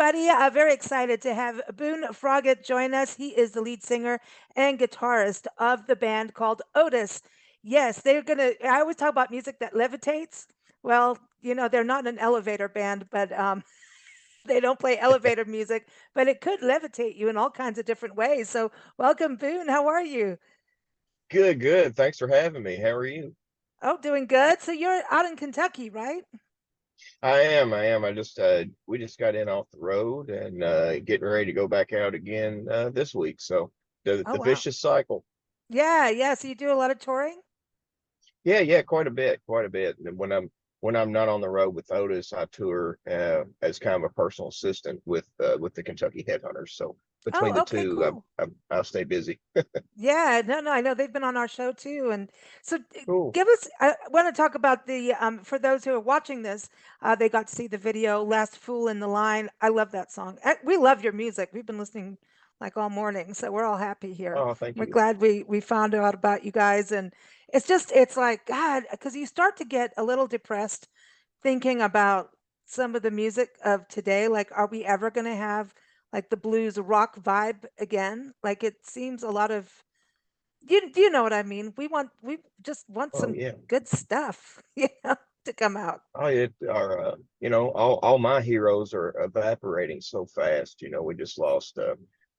everybody. I'm very excited to have Boone Froggett join us. He is the lead singer and guitarist of the band called Otis. Yes, they're going to, I always talk about music that levitates. Well, they're not an elevator band, but they don't play elevator music, but it could levitate you in all kinds of different ways. So, welcome, Boone. How are you? Good, good. Thanks for having me. How are you? Oh, doing good. So, you're out in Kentucky, right? I am. We just got in off the road and getting ready to go back out again this week. So Oh, the wow. vicious cycle. Yeah, yeah. So, you do a lot of touring? Yeah, yeah, quite a bit. And when I'm not on the road with Otis, I tour as kind of a personal assistant with the Kentucky Headhunters. So between Oh, the okay, two, cool. I'll stay busy. Yeah, no, no, I know they've been on our show too. And so Cool. give us, I want to talk about for those who are watching this, they got to see the video, Last Fool in the Line. I love that song. We love your music. We've been listening like all morning, so we're all happy here. Oh, thank We're you. glad we found out about you guys. And it's like, God, because you start to get a little depressed thinking about some of the music of today. Like, are we ever going to have like the blues rock vibe again? Like, it seems a lot of do you know what I mean? We just want Oh some yeah. good stuff, to come out. Oh, it are all my heroes are evaporating so fast. We just lost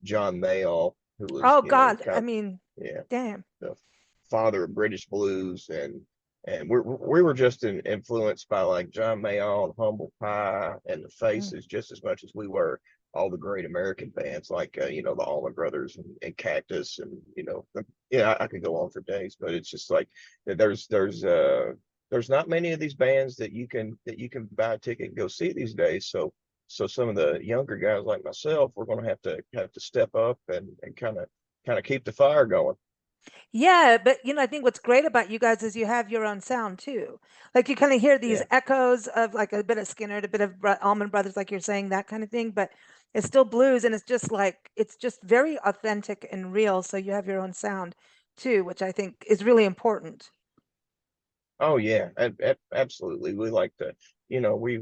John Mayall, who was Oh God, kind I of mean, yeah damn. the father of British blues, and we were just influenced by like John Mayall and Humble Pie and the Mm. Faces just as much as we were all the great American bands like the Allman Brothers and Cactus and yeah, I could go on for days, but it's just like there's not many of these bands that you can buy a ticket and go see these days. So some of the younger guys like myself, we're going to have to step up and kind of keep the fire going. Yeah, but I think what's great about you guys is you have your own sound too. Like you kind of hear these Yeah. echoes of like a bit of Skinner, a bit of Allman Brothers, like you're saying, that kind of thing. But it's still blues, and it's just very authentic and real. So you have your own sound too, which I think is really important. Oh yeah, absolutely. We like to, you know, we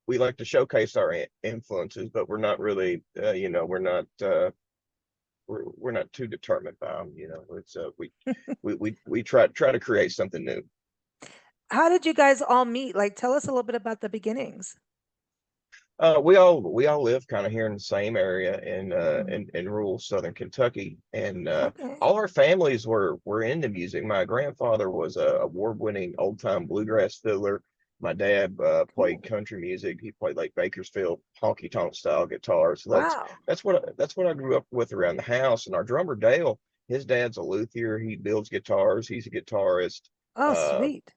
like to showcase our influences, but we're not really, we're not too determined by them. It's we try to create something new. How did you guys all meet? Like, tell us a little bit about the beginnings. We all live kind of here in the same area Mhm. in rural southern Kentucky, and Okay. all our families were into music. My grandfather was a award-winning old-time bluegrass fiddler. My dad played Cool. country music. He played like Bakersfield honky tonk style guitar. So Wow. that's what I grew up with around the house. And our drummer Dale, his dad's a luthier. He builds guitars. He's a guitarist. Oh, Uh, sweet.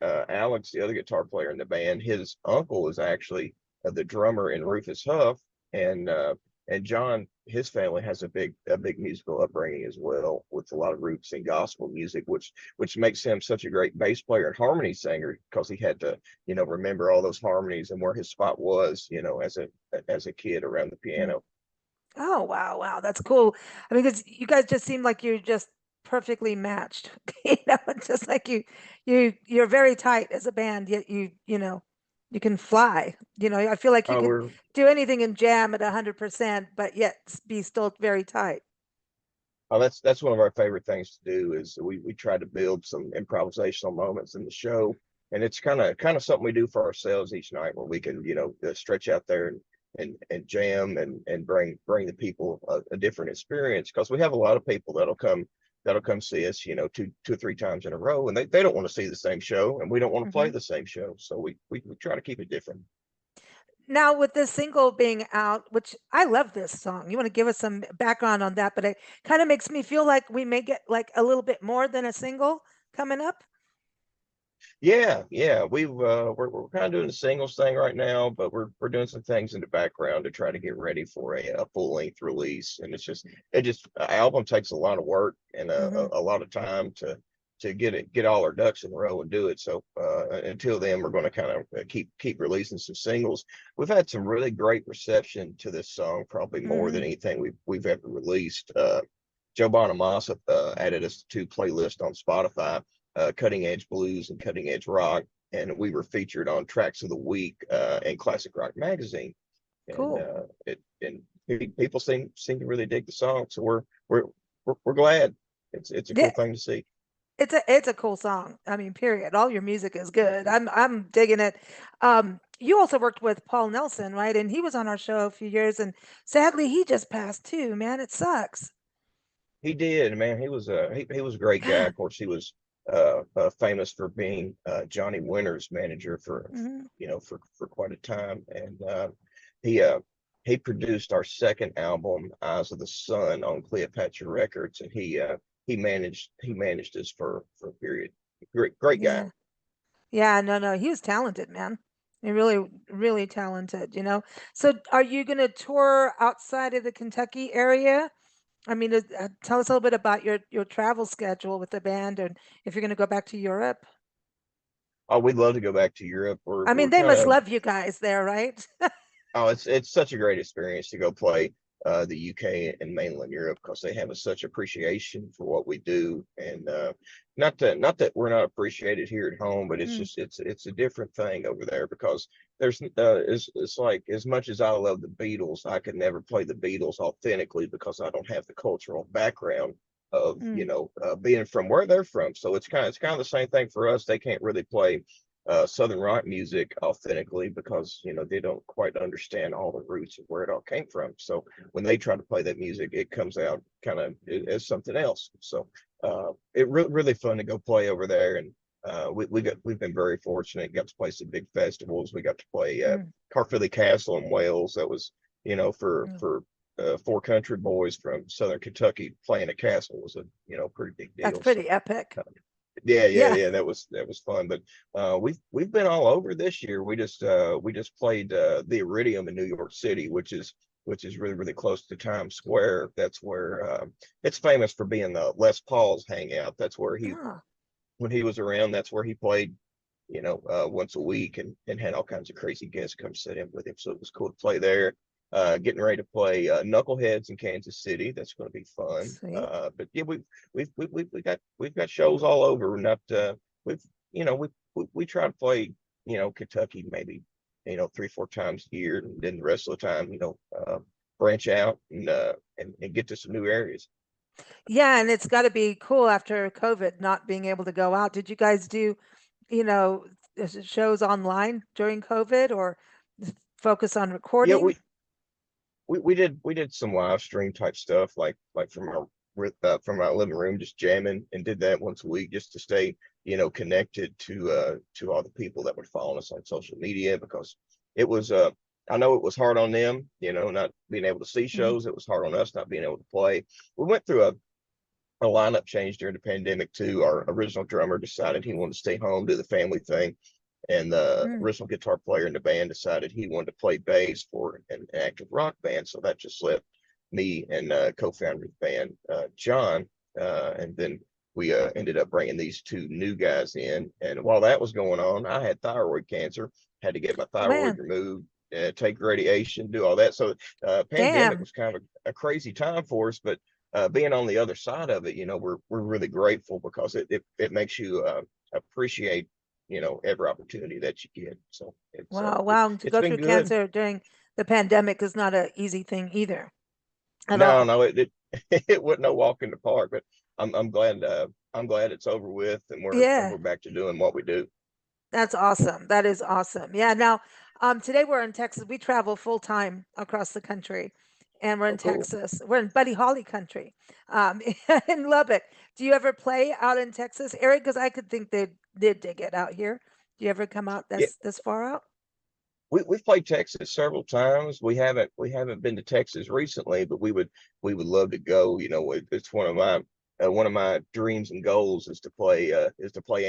Alex, the other guitar player in the band, his uncle is actually the drummer in Rufus Huff, and uh, and John, his family has a big musical upbringing as well, with a lot of roots in gospel music, which makes him such a great bass player and harmony singer because he had to remember all those harmonies and where his spot was as a kid around the Mm. piano. Oh, wow, wow. That's cool. I mean, because you guys just seem like you're just perfectly matched. It's just like you're very tight as a band, yet you can fly. I feel like you Oh, can we're do anything and jam at 100%, but yet be still very tight. Oh, that's one of our favorite things to do is we try to build some improvisational moments in the show, and it's kind of something we do for ourselves each night where we can stretch out there and jam and bring the people a different experience because we have a lot of people that'll come see us two or three times in a row, and they don't want to see the same show, and we don't want to play Mhm. the same show, so we try to keep it different. Now, with this single being out, which I love this song, you want to give us some background on that, but it kind of makes me feel like we may get like a little bit more than a single coming up. Yeah, yeah, we're kind of doing the singles thing right now, but we're doing some things in the background to try to get ready for a full length release. And it just an album takes a lot of work and Hmm. a lot of time to get all our ducks in a row and do it. So until then, we're going to kind of keep releasing some singles. We've had some really great reception to this song, probably more than Hmm. anything we've ever released. Joe Bonamassa added us to playlist on Spotify, Cutting Edge Blues and Cutting Edge Rock, and we were featured on Tracks of the Week in Classic Rock Magazine. and Cool. people seem to really dig the song. So we're glad. It's a Yeah, cool thing to see. it's a cool song. I mean, period. All your music is good. I'm digging it. You also worked with Paul Nelson, right? And he was on our show a few years, and sadly he just passed too. Man, it sucks. He did, man. He was a great guy. God. Of course, he was famous for being Johnny Winter's manager for Mhm. for quite a time, and he uh, he produced our second album, Eyes of the Sun, on Cleopatra Records, and he managed us for a period. Great guy. Yeah. Yeah, no, no, he was talented, man. He really, really talented, you know. So, are you going to tour outside of the Kentucky area? I mean, tell us a little bit about your travel schedule with the band, and if you're going to go back to Europe. Oh, we'd love to go back to Europe. I mean, We're they kind must of love you guys there, right? Oh, it's such a great experience to go play the UK and mainland Europe because they have such appreciation for what we do, and not that we're not appreciated here at home, but Mm, it's a different thing over there because there's it's like as much as I love the Beatles, I could never play the Beatles authentically because I don't have the cultural background of mm, being from where they're from. So it's kind of the same thing for us. They can't really play Southern rock music authentically because they don't quite understand all the roots of where it all came from. So when they try to play that music, it comes out kind of as something else. So really fun to go play over there, and we've been very fortunate. Got to play some big festivals. We got to play mm, Caerphilly Castle in Wales. That was mm. for four country boys from Southern Kentucky playing a castle was a pretty big That's deal. So pretty epic. yeah, Yeah. yeah, that was fun. But we've been all over this year. We just played the Iridium in New York City, which is really close to Times Square. That's where it's famous for being the Les Paul's hangout. That's where he Oh, when he was around. That's where he played. Once a week and had all kinds of crazy guests come sit in with him. So it was cool to play there. Getting ready to play Knuckleheads in Kansas City. That's going to be fun. sweet. But yeah, we've got shows all over. Not we've we try to play Kentucky maybe 3 4 times a year, and then the rest of the time branch out and get to some new areas. Yeah, and it's got to be cool after COVID not being able to go out. Did you guys do, you know, shows online during COVID or focus on Yeah, recording? we did some live stream type stuff like from our living room, just jamming, and did that once a week just to stay connected to all the people that were following us on social media because it was I know it was hard on them, not being able to see Mhm. shows. It was hard on us not being able to play. We went through a lineup change during the pandemic too. Our original drummer decided he wanted to stay home, do the family thing, and the Mm. original guitar player in the band decided he wanted to play bass for an active rock band. So that just left me and co-founder of the band, John, and then we ended up bringing these two new guys in. And while that was going on, I had thyroid cancer, had to get my Oh thyroid man, removed. Take radiation, do all that. So, pandemic damn. was kind of a crazy time for us, but being on the other side of it, we're really grateful because it makes you appreciate every opportunity that you get. So Wow, wow. And to it's go been through good. cancer during the pandemic is not an easy thing either at No, all. no, it wasn't no walk in the park, but I'm glad it's over with and Yeah. we're back to doing what we do. That's awesome. That is awesome. Yeah. Now, today we're in Texas. We travel full time across the country, and we're in Oh, cool. Texas. We're in Buddy Holly country, in Lubbock. Do you ever play out in Texas, Eric? Because I could think they did dig it out here. Do you ever come out Yeah, this far out? we've played Texas several times. We haven't been to Texas recently, but we would love to go. It's one of my dreams and goals is to play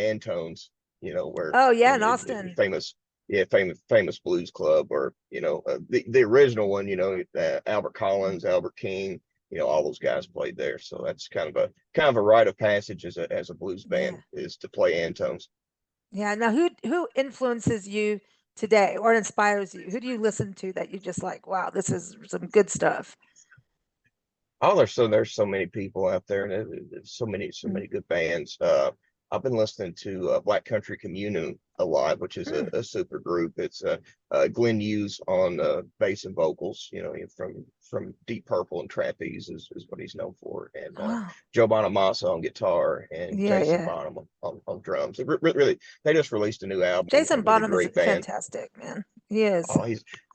Antone's. Where Oh yeah, in in Austin. famous yeah famous blues club, or the original one. Albert Collins, Albert King. All those guys played there. So that's kind of a rite of passage as a blues band Yeah, is to play Antone's. yeah. Now, who influences you today or inspires you? Who do you listen to that you just like? Wow, this is some good stuff. Oh, there's so many people out there, and there's so many Mm, good bands. I've been listening to Black Country Communion a lot, which is Mm. a super group. It's Glenn Hughes on bass and vocals. From Deep Purple and Trapeze is what he's known for, and Wow. Joe Bonamassa on guitar and Yeah, Jason yeah. Bonham on drums. Really, they just released a new album. A Jason really Bonham is great band. fantastic, man. He is. Oh,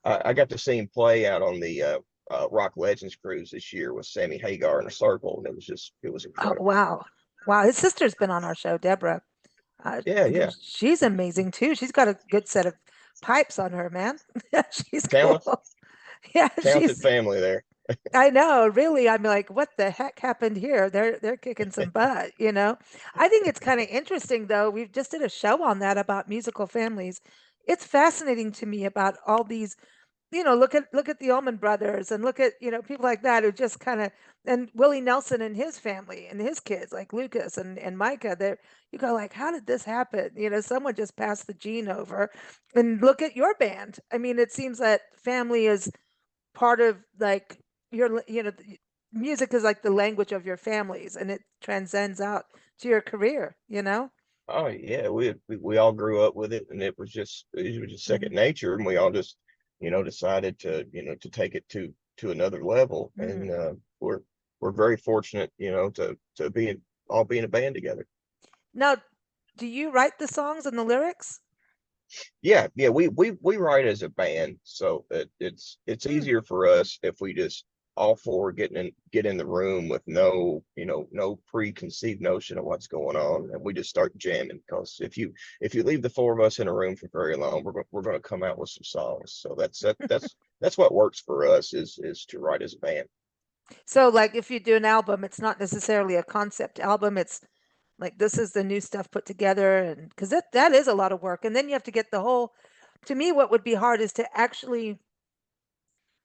I got to see him play out on the Rock Legends cruise this year with Sammy Hagar in a circle, and it was Oh, incredible. wow. Wow. His sister's been on our show, Deborah. Yeah, yeah. She's amazing too. She's got a good set of pipes on her, man. She's Talent, cool. Yeah, talented family there. I know, really. I'm like, what the heck happened here? They're kicking some butt, you know. I think it's kind of interesting though. We've just did a show on that about musical families. It's fascinating to me about all these, look at the Allman Brothers and look at, people like that who just kind of and Willie Nelson and his family and his kids like Lucas and Micah. They're you go like, how did this happen? Someone just passed the gene over. And look at your band. I mean, it seems that family is part of like music is like the language of your families and it transcends out to your career. Oh yeah, we all grew up with it, and it was just second Mhm. nature, and we all just decided to take it to another level, Mm. and we're very fortunate to be in a band together. Now, do you write the songs and the lyrics? Yeah, yeah, we write as a band, so it's Mm. easier for us if we just all four get in the room with no preconceived notion of what's going on, and we just start jamming. Because if you leave the four of us in a room for very long, we're going to come out with some songs. So that's what works for us is to write as a band. So like if you do an album, it's not necessarily a concept album. It's like this is the new stuff put together and because that is a lot of work. And then you have to get the whole to me, what would be hard is to actually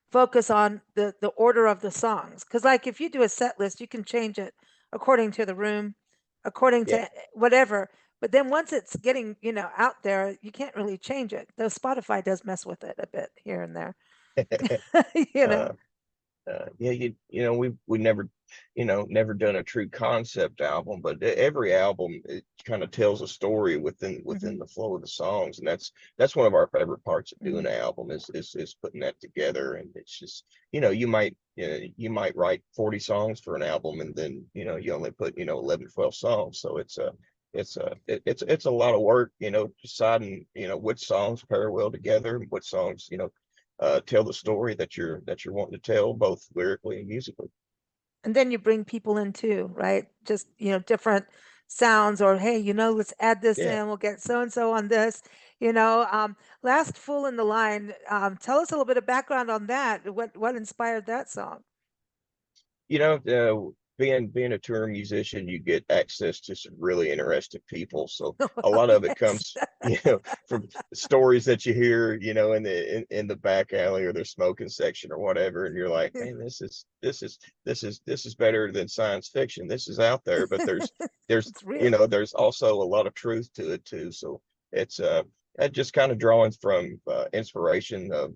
focus on the order of the songs. Because like if you do a set list, you can change it according to the room, according Yeah. to whatever. But then once it's getting, out there, you can't really change it. Though Spotify does mess with it a bit here and there. you know. uh, yeah, we never done a true concept album, but every album it kind of tells a story within Hmm. the flow of the songs, and that's one of our favorite parts of doing Hmm. an album is putting that together. And it's just you might write 40 songs for an album, and then you only put 11 12 songs, so it's a lot of work, deciding which songs pair well together and which songs tell the story that you're wanting to tell, both lyrically and musically. And then you bring people in too, right? Just, different sounds or hey, let's add this Yeah. in, we'll get so and so on this. Last Fool in the Line, tell us a little bit of background on that. What inspired that song? Being a touring musician, you get access to some really interesting people. So a lot of it Yes. comes, from stories that you hear, in the back alley or their smoking section or whatever, and you're like, man, this is better than science fiction. This is out there, but there's It's real. there's also a lot of truth to it too. So it's just kind of drawing from inspiration of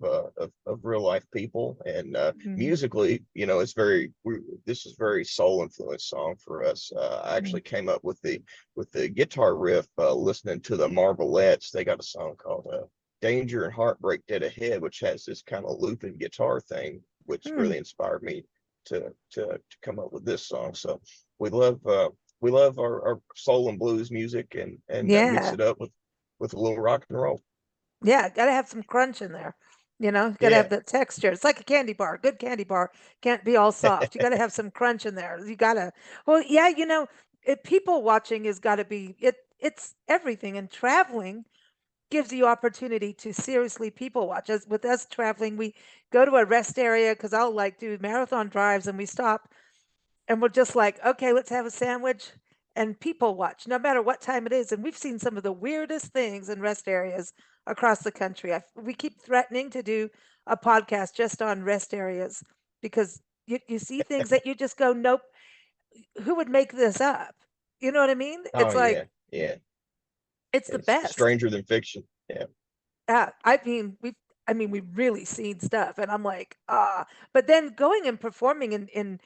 real life people, and Mhm. musically, this is very soul influenced song for us. I Mhm. actually came up with the guitar riff listening to the Marvelettes. They got a song called Danger and Heartbreak Dead Ahead, which has this kind of looping guitar thing, which Hmm. really inspired me to come up with this song. So we love our soul and blues music, and mix Yeah. it up with a little rock and roll. Yeah, gotta have some crunch in there. Gotta have Yeah. the texture. It's like a candy bar. Good candy bar can't be all soft. You gotta have some crunch in there. Well, yeah, people watching is gotta be it's everything. And traveling gives you opportunity to seriously people watch. As with us traveling, we go to a rest area because I'll like do marathon drives and we stop and we're just like, okay, let's have a sandwich and people watch no matter what time it is. And we've seen some of the weirdest things in rest areas across the country. We keep threatening to do a podcast just on rest areas because you see things that you just go, nope, who would make this up? You know what I mean? Oh It's like, yeah, yeah. it's the It's best. stranger than fiction. Yeah. Yeah, we've really seen stuff, and I'm like, ah. But then going and performing in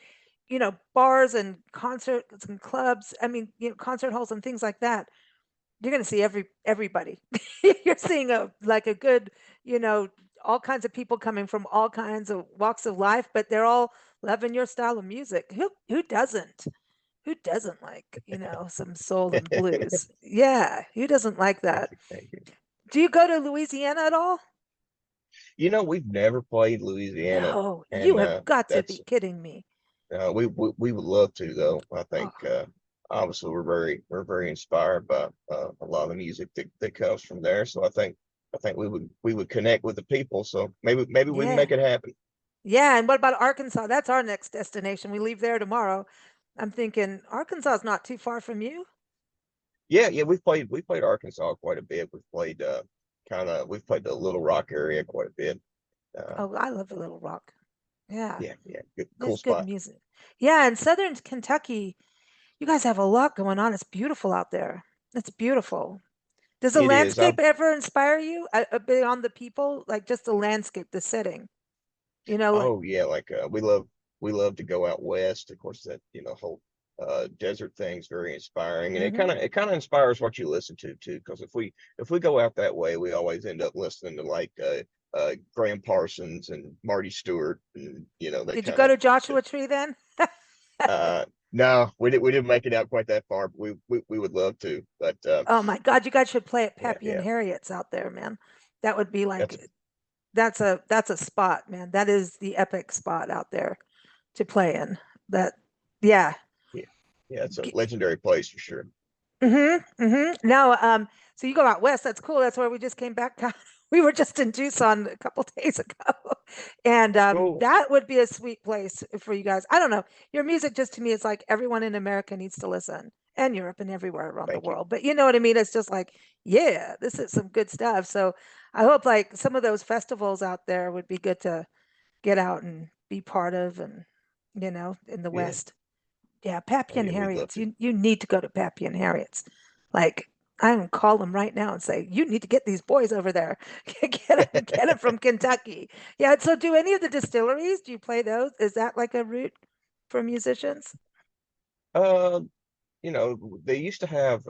bars and concerts and clubs. I mean, concert halls and things like that. You're going to see everybody. You're seeing a good, you know, all kinds of people coming from all kinds of walks of life, but they're all loving your style of music. Who doesn't? Who doesn't like, some soul and blues? Yeah, who doesn't like Thank that? you, thank you. Do you go to Louisiana at all? We've never played Louisiana, No, you and have got to that's be kidding me. we would love to though. I Oh, think obviously we're very inspired by a lot of the music that comes from there. So I think we would connect with the people. So maybe we can yeah. make it happen. Yeah, and what about Arkansas? That's our next destination. We leave there tomorrow. I'm thinking Arkansas is not too far from you. Yeah, yeah, we played Arkansas quite a bit. We've played the Little Rock area quite a bit. Uh, Oh, I love the Little Rock. Yeah, yeah, yeah, good, cool there's good spot. music. Yeah, in southern Kentucky, you guys have a lot going on. It's beautiful out there. It's beautiful. Does the It is. landscape ever inspire you beyond the people? Like just the landscape, the setting, like, Oh yeah, like we love to go out west. Of course, that whole desert thing's very inspiring, and it hmm kind of it kind of inspires what you listen to too. Because if we go out that way, we always end up listening to like Graham Parsons and Marty Stewart, and they did you kind go of. to Joshua Tree then? Uh, no, we didn't make it out quite that far, but we would love to. But Oh my God, you guys should play at yeah, Pappy and yeah, Harriet's out there, man. That would be that's like that's a spot, man. That is the epic spot out there to play in. That yeah. yeah, yeah, it's a legendary place for sure. Now, so you go out west. That's cool. That's where we just came back. We were just in Tucson a couple days ago, and Cool. that would be a sweet place for you guys. I don't know. Your music just to me is like everyone in America needs to listen, and Europe and everywhere around the Thank you. world. But you know what I mean? It's just like, yeah, this is some good stuff. So I hope like some of those festivals out there would be good to get out and be part of, and in the Yeah. West. Yeah, Pappy Oh and yeah, we'd love Harriet's. to. You need to go to Pappy and Harriet's. Like I can call them right now and say, you need to get these boys over there. Get them from Kentucky. Yeah. So do any of the distilleries? Do you play those? Is that like a route for musicians? Uh, they used to have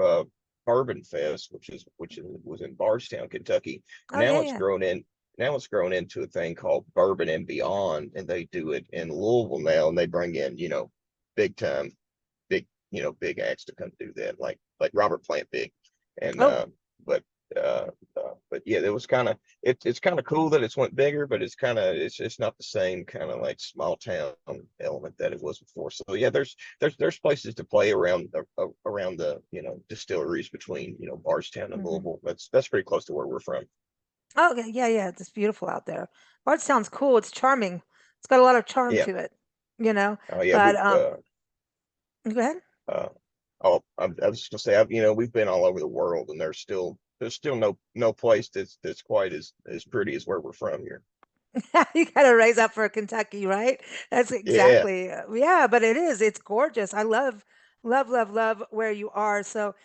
Bourbon Fest, was in Bardstown, Kentucky. Oh yeah, Now it's yeah. grown in. Now it's grown into a thing called Bourbon and Beyond, and they do it in Louisville now, and they bring in big time, big acts to come do that, like Robert Plant Big, and Oh, but uh, but yeah, it was it's kind of cool that it's went bigger, but it's not the same kind of like small town element that it was before. So yeah, there's places to play around the distilleries between Bardstown and hmm Louisville. That's pretty close to where we're from. oh yeah, yeah, yeah. It's beautiful out there. Bart sounds cool. It's charming. It's got a lot of charm Yeah. to it, you know. Oh yeah. But We go ahead. uh oh I was just gonna say we've been all over the world, and there's still no place that's quite as pretty as where we're from here. You got to raise up for Kentucky, right? That's Yeah. exactly, yeah, but it is. It's gorgeous. I love, love, love, love where you are. So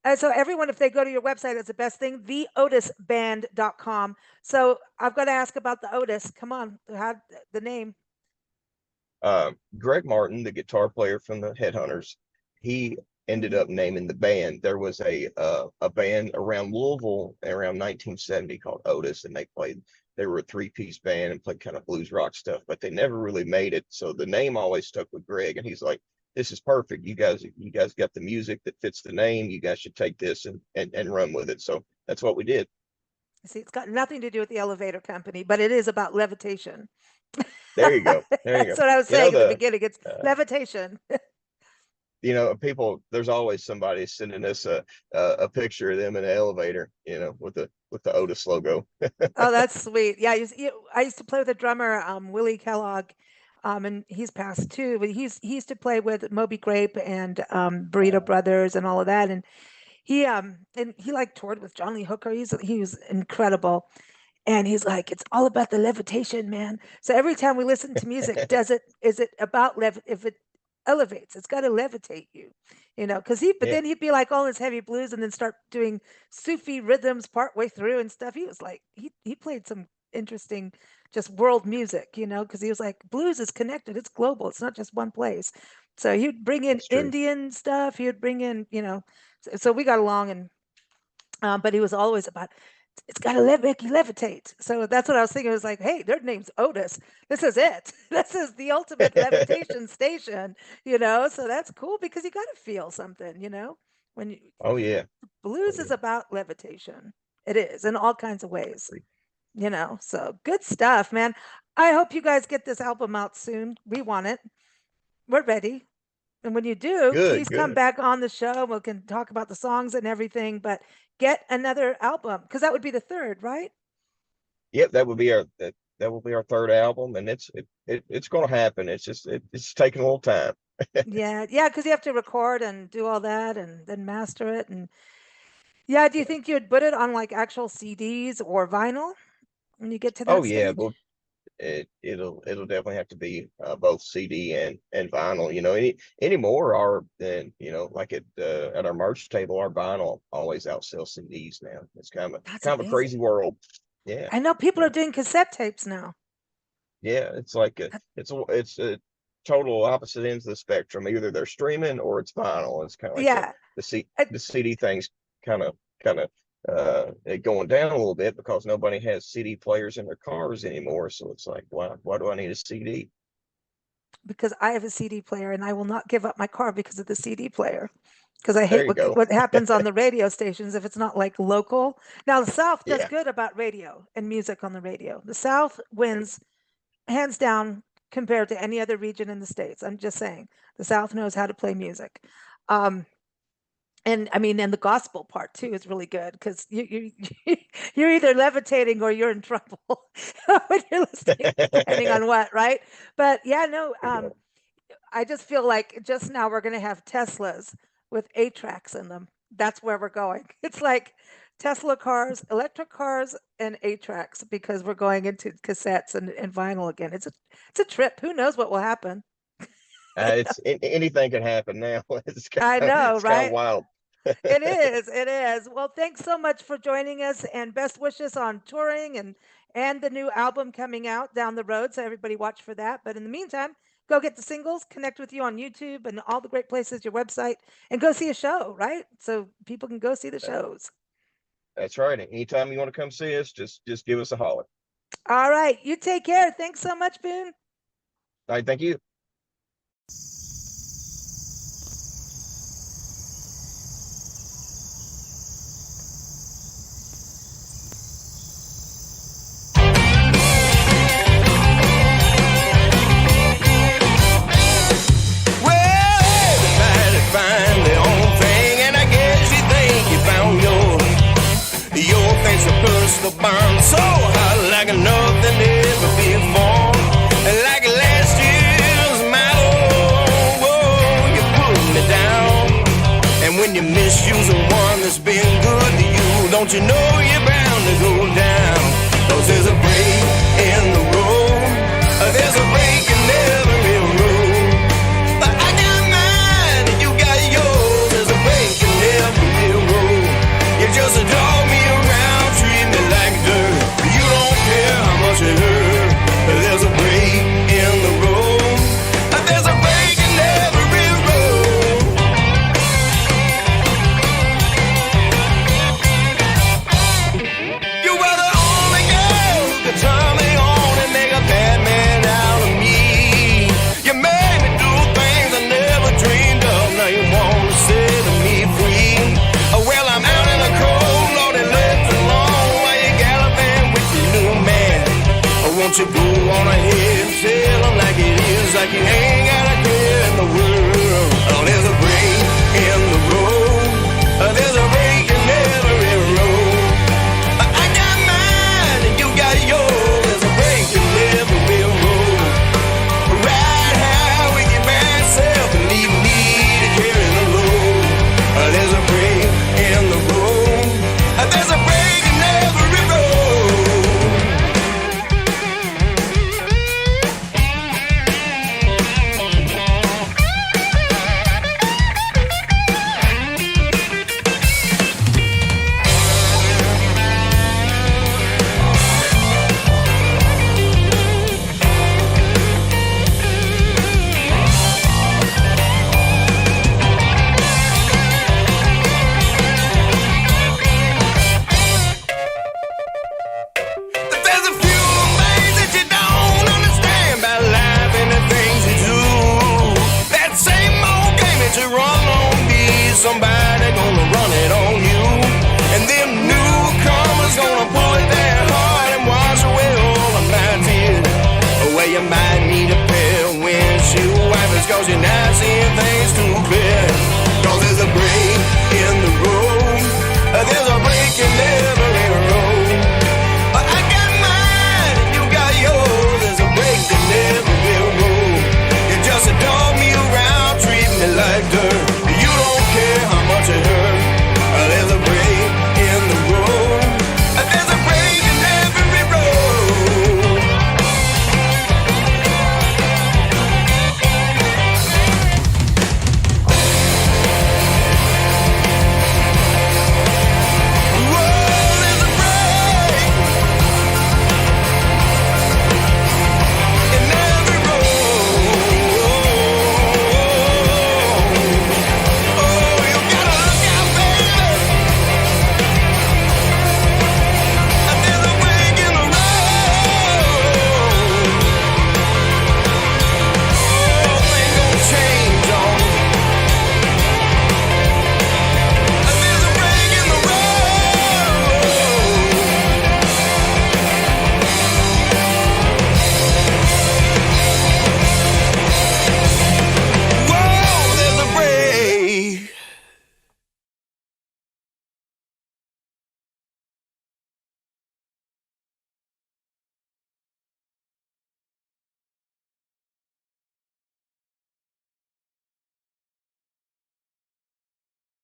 everyone, if they go to your website, it's the best thing, theotisband.com. So I've got to ask about the Otis. Come on, how the name? Greg Martin, the guitar player from the Headhunters, he ended Mhm. up naming the band. There was a band around Louisville around 1970 called Otis, and they were a three-piece band and played kind of blues rock stuff, but they never really made it. So the name always stuck with Greg, and he's like, "This is perfect. You guys got the music that fits the name. You guys should take this and run with it." So that's what we did. See, it's got nothing to do with the elevator company, but it is about levitation. There you go. There you That's go. what I was You know saying in the the beginning. It's uh, levitation. people, there's always somebody sending us a picture of them in an elevator, with the Otis logo. Oh, that's sweet. Yeah, I used to play with a drummer, Willie Kellogg, and he's passed too. But he used to play with Moby Grape and Burrito Uh, Brothers and all of that. And he like toured with John Lee Hooker. He was incredible. And he's like, it's all about the levitation, man. So every time we listen to music, is it about if it elevates, it's got to levitate you, because but yeah, then he'd be like all his heavy blues and then start doing Sufi rhythms part way through and stuff. He was like, he played some interesting just world music, because he was like, blues is connected, it's global, it's not just one place. So he'd bring in That's true. Indian stuff, he'd bring in, so we got along, and but he was always about, it's got to make you levitate. So that's what I was thinking. It was like, hey, their name's Otis. This is it. This is the ultimate levitation station, So that's cool because you got to feel something, When you, Oh yeah. Oh blues is yeah. about levitation. It is in all kinds of I ways, agree. So good stuff, man. I hope you guys get this album out soon. We want it. We're ready. And when you do, Good, please come good. back on the show. We can talk about the songs and everything, but get another album because that would be the third, right? Yep, that will be our third album, and it's going to happen. It's taking a little time. Yeah, yeah, because you have to record and do all that and then master it. And yeah, do you think you'd put it on like actual CDs or vinyl when you get to Oh that yeah, stage? but it'll definitely have to be both CD and vinyl. Anymore, our then like at our merch table, our vinyl always outsells CDs now. It's That's kind of a amazing. crazy world. Yeah, I know people are yeah, doing cassette tapes now. yeah. It's like it's a total opposite ends of the spectrum. Either they're streaming or it's vinyl. It's kind of like Yeah. I, the CD thing's kind of going down a little bit because nobody has CD players in their cars anymore. So it's like, why do I need a CD? because I have a CD player and I will not give up my car because of the CD player. Because I There hate you go. what happens on the radio stations if it's not like local. Now the South does Yeah. good about radio and music on the radio. The South wins hands down compared to any other region in the states. I'm just saying the South knows how to play music. Um, and I mean, and the gospel part too is really good because you're either levitating or you're in trouble when you're listening, depending on what, right? But yeah, no, Yeah. I just feel like just now we're going to have Teslas with 8 tracks in them. That's where we're going. It's like Tesla cars, electric cars, and 8 tracks because we're going into cassettes and vinyl again. It's a trip. Who knows what will happen? Anything can happen now. I know, It's kind of right? wild. It is. It is. Well, thanks so much for joining us and best wishes on touring and the new album coming out down the road. So everybody watch for that. But in the meantime, go get the singles, connect with you on YouTube and all the great places, your website, and go see a show, right? So people can go see the shows. That's right. Anytime you want to come see us, just give us a holler. All right. You take care. Thanks so much, Boone. All right, thank you. The burn so hot like nothing ever before, like last year's metal. Whoa, you put me down, and when you misuse the one that's been good to you, don't you know you're bound to go down? 'Cause there's a break in the road, there's a break in every road. I got mine and you got yours. There's a break in every road. You just draw me around, treat me like dirt. You don't care how much it hurt. There's a break in the road. There's a break in every road. You were the only girl who could turn me on and make a bad man out of me. You made me do things I never dreamed of. Now you want to set me free. Well, I'm out in the cold, loaded left alone, while you galloping with your new man. Won't you go on ahead and tell him like it is, like you ain't got a care in the world. Oh, there's a break in the road. There's a break in every road. I got mine and you got yours. There's a break in every road. Ride high with your bad self and leave me to carry the load. There's a break in the road. There's a break in every road. somebody gonna run it on you. And them newcomers gonna pull at their heart and wash away all of my tears. Well, you might need a pair of windshield wipers, cause you're not seeing things too clear. Cause there's a break in the road, there's a break in every